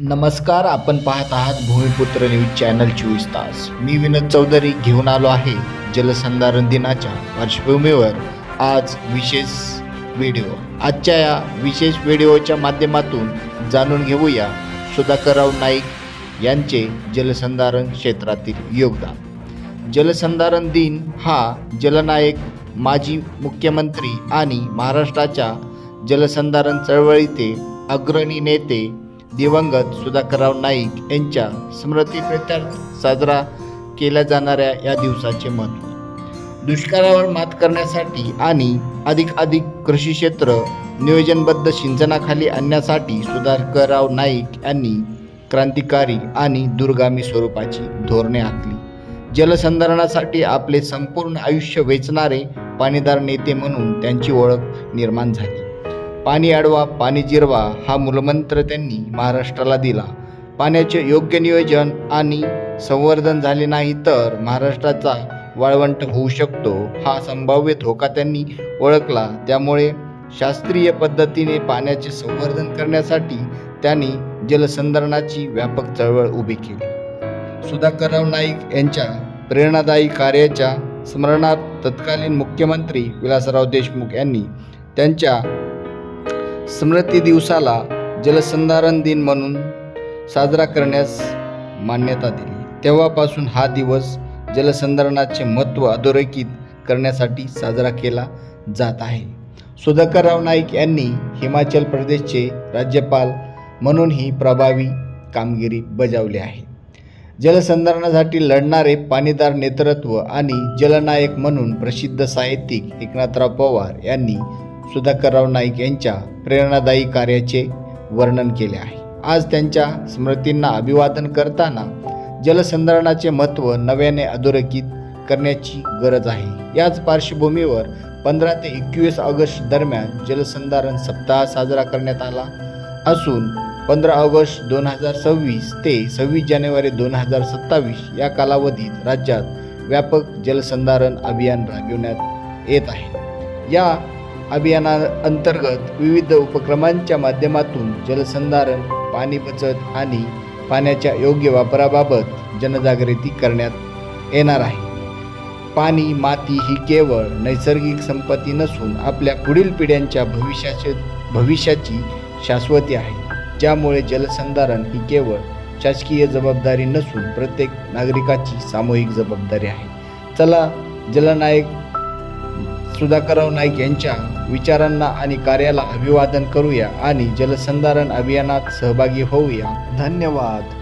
नमस्कार, आपण पाहत आहात भूमिपुत्र न्यूज चॅनल 24 तास. मी विनोद चौधरी घेऊन आलो आहे जलसंधारण दिनाच्या पार्श्वभूमीवर आज विशेष व्हिडिओ. आजच्या या विशेष व्हिडिओच्या माध्यमातून जाणून घेऊया सुधाकरराव नाईक यांचे जलसंधारण क्षेत्रातील योगदान. जलसंधारण दिन हा जलनायक, माजी मुख्यमंत्री आणि महाराष्ट्राच्या जलसंधारण चळवळीचे अग्रणी नेते दिवंगत सुधाकरराव नाईक यांच्या स्मृतिप्रीत्यर्थ साजरा केल्या जाणाऱ्या या दिवसाचे महत्त्व. दुष्काळावर मात करण्यासाठी आणि अधिक कृषी क्षेत्र नियोजनबद्ध सिंचनाखाली आणण्यासाठी सुधाकरराव नाईक यांनी क्रांतिकारी आणि दूरगामी स्वरूपाची धोरणे आखली. जलसंधारणासाठी आपले संपूर्ण आयुष्य वेचणारे पाणीदार नेते म्हणून त्यांची ओळख निर्माण झाली. पाणी अडवा, पाणी जिरवा हा मूलमंत्र त्यांनी महाराष्ट्राला दिला. पाण्याचे योग्य नियोजन आणि संवर्धन झाले नाही तर महाराष्ट्राचा वाळवंट होऊ शकतो हा संभाव्य धोका त्यांनी ओळखला. त्यामुळे शास्त्रीय पद्धतीने पाण्याचे संवर्धन करण्यासाठी त्यांनी जलसंधारणाची व्यापक चळवळ उभी केली. सुधाकरराव नाईक यांच्या प्रेरणादायी कार्याच्या स्मरणार्थ तत्कालीन मुख्यमंत्री विलासराव देशमुख यांनी त्यांच्या स्मृती दिवसाला जलसंधारण दिन म्हणून साजरा करण्यास मान्यता दिली. तेव्हापासून हा दिवस जलसंधारणाचे महत्त्व अधोरेखित करण्यासाठी साजरा केला जात आहे. सुधाकरराव नाईक यांनी हिमाचल प्रदेशचे राज्यपाल म्हणूनही प्रभावी कामगिरी बजावली आहे. जलसंधारणासाठी लढणारे पाणीदार नेतृत्व आणि जलनायक म्हणून प्रसिद्ध साहित्यिक एकनाथराव पवार यांनी सुधाकरराव नाईक यांच्या प्रेरणादायी कार्याचे वर्णन केले आहे. आज त्यांच्या स्मृतींना अभिवादन करताना जलसंधारणाचे महत्त्व नव्याने अधोरेखित करण्याची गरज आहे. याच पार्श्वभूमीवर 15 ते 21 ऑगस्ट दरम्यान जलसंधारण सप्ताह साजरा करण्यात आला असून 15 ऑगस्ट 2026 ते 26 जानेवारी 2027 या कालावधीत राज्यात व्यापक जलसंधारण अभियान राबविण्यात येत आहे. या अभियानाअंतर्गत विविध उपक्रमांच्या माध्यमातून जलसंधारण, पाणी बचत आणि पाण्याच्या योग्य वापराबाबत जनजागृती करण्यात येणार आहे. पाणी, माती ही केवळ नैसर्गिक संपत्ती नसून आपल्या पुढील पिढ्यांच्या भविष्याची शाश्वती आहे. ज्यामुळे जलसंधारण ही केवळ शासकीय जबाबदारी नसून प्रत्येक नागरिकाची सामूहिक जबाबदारी आहे. चला जलनायक सुधाकरराव नाईक यांच्या विचारांना आणि कार्याला अभिवादन करूया आणि जलसंधारण अभियानात सहभागी होऊया. धन्यवाद.